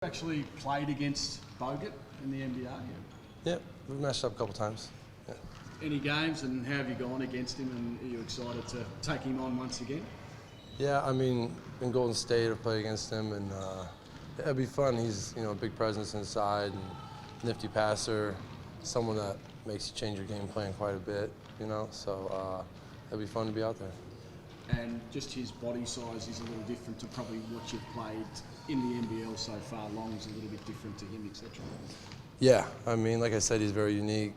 Actually played against Bogut in the NBA. Yeah, we've matched up a couple times. Yeah. Any games, and how have you gone against him, and are you excited to take him on once again? Yeah, I mean, in Golden State, I've played against him, and it'd be fun. He's a big presence inside and nifty passer, someone that makes you change your game plan quite a bit. So it'd be fun to be out there. And just his body size is a little different to probably what you've played in the NBL so far. Long's a little bit different to him, etc. Yeah, I mean, like I said, he's very unique.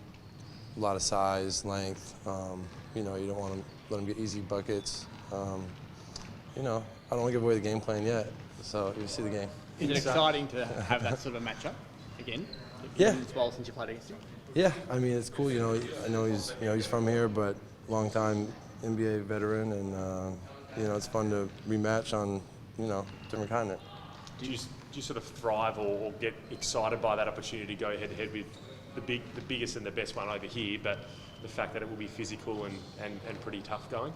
A lot of size, length. You don't want to let him get easy buckets. I don't want to give away the game plan yet, so you'll see the game. Is it exciting to have that sort of matchup again? Yeah. It's well since you played against him. Yeah, I mean, it's cool. I know he's from here, but long time NBA veteran, and it's fun to rematch on different continent. Do you sort of thrive or get excited by that opportunity to go head to head with the biggest and the best one over here, but the fact that it will be physical and pretty tough going?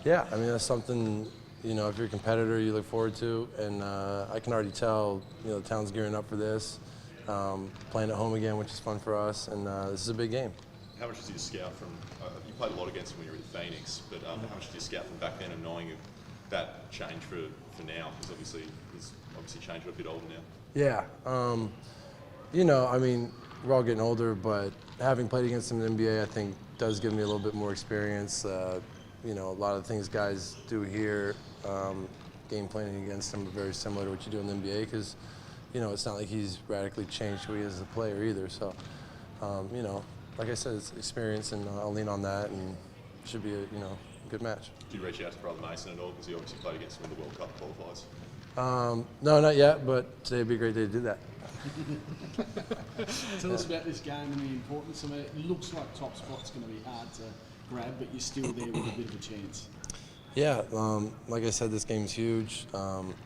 Yeah, I mean, that's something, if you're a competitor, you look forward to, and I can already tell, the town's gearing up for this, playing at home again, which is fun for us, and this is a big game. How much did you scout from, you played a lot against him when you were with Phoenix, but how much did you scout from back then, and knowing that change for now, because obviously he's changed, a bit older now? Yeah, I mean, we're all getting older, but having played against him in the NBA, I think does give me a little bit more experience. A lot of the things guys do here, game planning against him are very similar to what you do in the NBA, because, it's not like he's radically changed who he is as a player either. So, like I said, it's experience, and I'll lean on that, and it should be a good match. Did you reach out to Brother Mason at all, because he obviously played against him in the World Cup qualifiers? No, not yet, but today would be a great day to do that. Tell us about this game and the importance of it. It looks like top spot's going to be hard to grab, but you're still there with a bit of a chance. Yeah, like I said, this game's huge.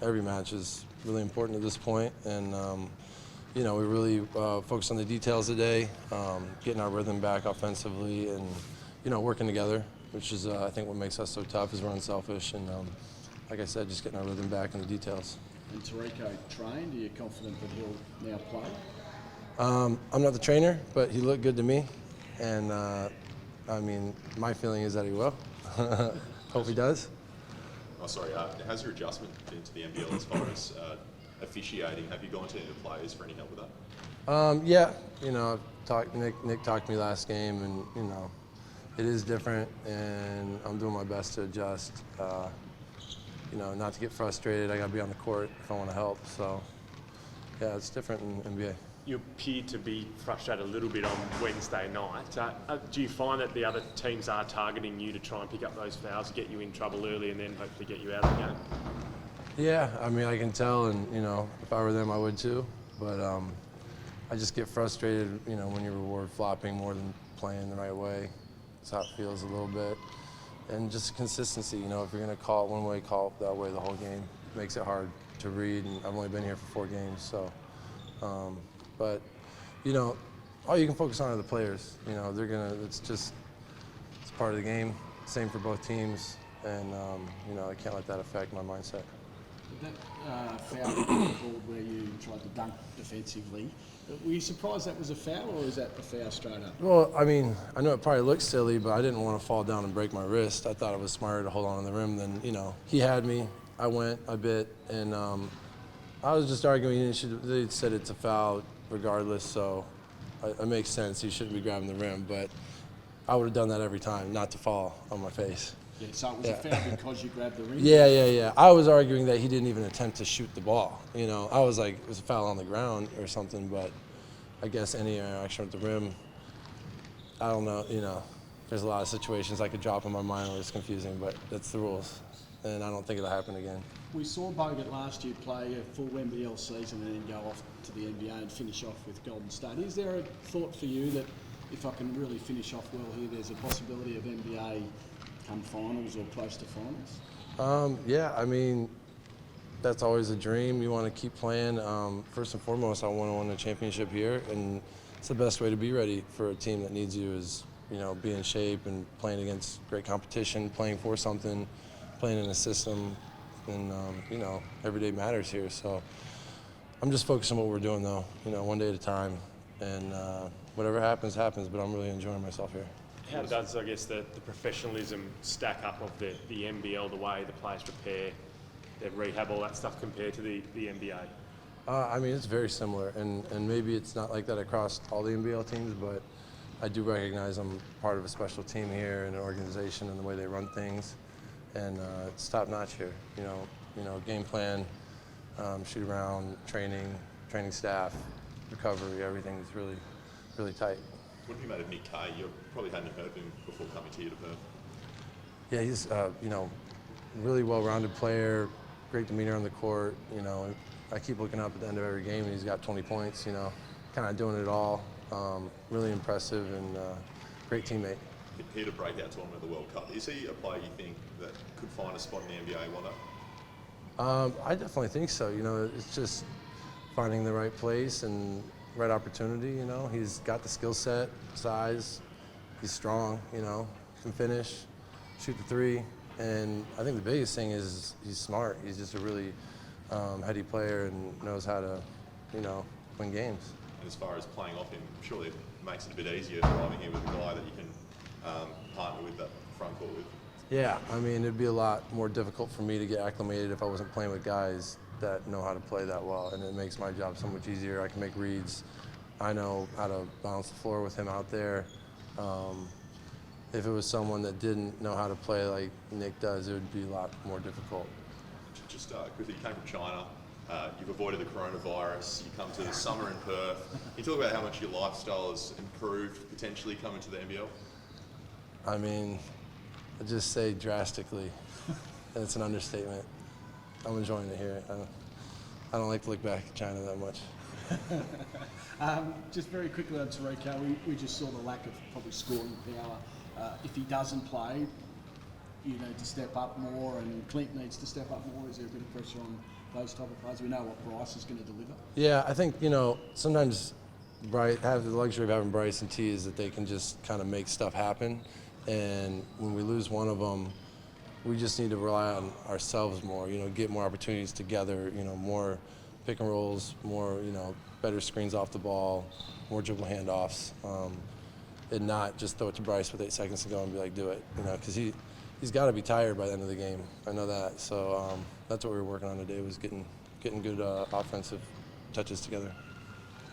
Every match is really important at this point, and we really focus on the details today, getting our rhythm back offensively, and working together, which is I think what makes us so tough is we're unselfish, and like I said, just getting our rhythm back in the details. And Tarico trained. Are you confident that he'll now play? I'm not the trainer, but he looked good to me, and I mean, my feeling is that he will. Hope he does. Oh, sorry. How's your adjustment into the NBL as far as officiating? Have you gone to any of the players for any help with that? Yeah, Nick talked to me last game, and it is different, and I'm doing my best to adjust. Not to get frustrated. I got to be on the court if I want to help. So, yeah, it's different in NBA. You appear to be frustrated a little bit on Wednesday night. Do you find that the other teams are targeting you to try and pick up those fouls, get you in trouble early, and then hopefully get you out of the game? Yeah, I mean, I can tell, and if I were them, I would too. But I just get frustrated, when you reward flopping more than playing the right way. That's how it feels a little bit. And just consistency, if you're going to call it one way, call it that way the whole game. It makes it hard to read, and I've only been here for 4 games, so. But, all you can focus on are the players. It's part of the game. Same for both teams, and, I can't let that affect my mindset. That foul called where you tried to dunk defensively, were you surprised that was a foul, or is that a foul straight up? Well, I mean, I know it probably looks silly, but I didn't want to fall down and break my wrist. I thought it was smarter to hold on to the rim than, he had me. I went, I bit, and I was just arguing they said it's a foul regardless, so it makes sense. He shouldn't be grabbing the rim, but I would have done that every time, not to fall on my face. Yeah, so it was a foul because you grabbed the rim? Yeah. I was arguing that he didn't even attempt to shoot the ball. I was like, it was a foul on the ground or something, but I guess any interaction with the rim, I don't know, there's a lot of situations I could drop in my mind where it's confusing, but that's the rules, and I don't think it'll happen again. We saw Bogut last year play a full NBL season and then go off to the NBA and finish off with Golden State. Is there a thought for you that if I can really finish off well here, there's a possibility of NBA come finals or close to finals? Yeah, I mean, that's always a dream. You want to keep playing. First and foremost, I want to win a championship here, and it's the best way to be ready for a team that needs you is, be in shape and playing against great competition, playing for something, playing in a system, and, every day matters here. So I'm just focused on what we're doing, though. You know, one day at a time, and whatever happens, happens. But I'm really enjoying myself here. How does, I guess, the professionalism stack up of the NBL, the way the players prepare, their rehab, all that stuff compared to the NBA? I mean, it's very similar, and maybe it's not like that across all the NBL teams, but I do recognize I'm part of a special team here and an organization and the way they run things, and it's top notch here. You know, game plan, shoot around, training staff, recovery, everything is really, really tight. What have you made of Nick Kay? You probably hadn't heard of him before coming here to Perth. Yeah, he's you know, really well-rounded player, great demeanor on the court. You know, I keep looking up at the end of every game, and he's got 20 points. You know, kind of doing it all. Really impressive and great teammate. Here to break out tournament of the World Cup. Is he a player you think that could find a spot in the NBA one day? I definitely think so. You know, it's just finding the right place and right opportunity. You know, he's got the skill set, size. He's strong. You know, can finish, shoot the three, and I think the biggest thing is he's smart. He's just a really heady player and knows how to, you know, win games. And as far as playing off him, surely it makes it a bit easier driving here with a guy that you can partner with that front court with. Yeah, I mean, it'd be a lot more difficult for me to get acclimated if I wasn't playing with guys that know how to play that well, and it makes my job so much easier. I can make reads. I know how to bounce the floor with him out there. If it was someone that didn't know how to play like Nick does, it would be a lot more difficult. Just quickly, you came from China. You've avoided the coronavirus. You come to the summer in Perth. Can you talk about how much your lifestyle has improved potentially coming to the NBL? I mean, I'd just say drastically. It's an understatement. I'm enjoying it here. I don't like to look back at China that much. Just very quickly on Tariq, we just saw the lack of probably scoring power. If he doesn't play, you need to step up more, and Clint needs to step up more. Is there a bit of pressure on those type of players? We know what Bryce is going to deliver. Yeah, I think, you know, sometimes have the luxury of having Bryce and T is that they can just kind of make stuff happen. And when we lose one of them, we just need to rely on ourselves more, you know, get more opportunities together, you know, more pick and rolls, more, you know, better screens off the ball, more dribble handoffs, and not just throw it to Bryce with 8 seconds to go and be like, do it, you know, because he's got to be tired by the end of the game. I know that. So that's what we were working on today, was getting good offensive touches together.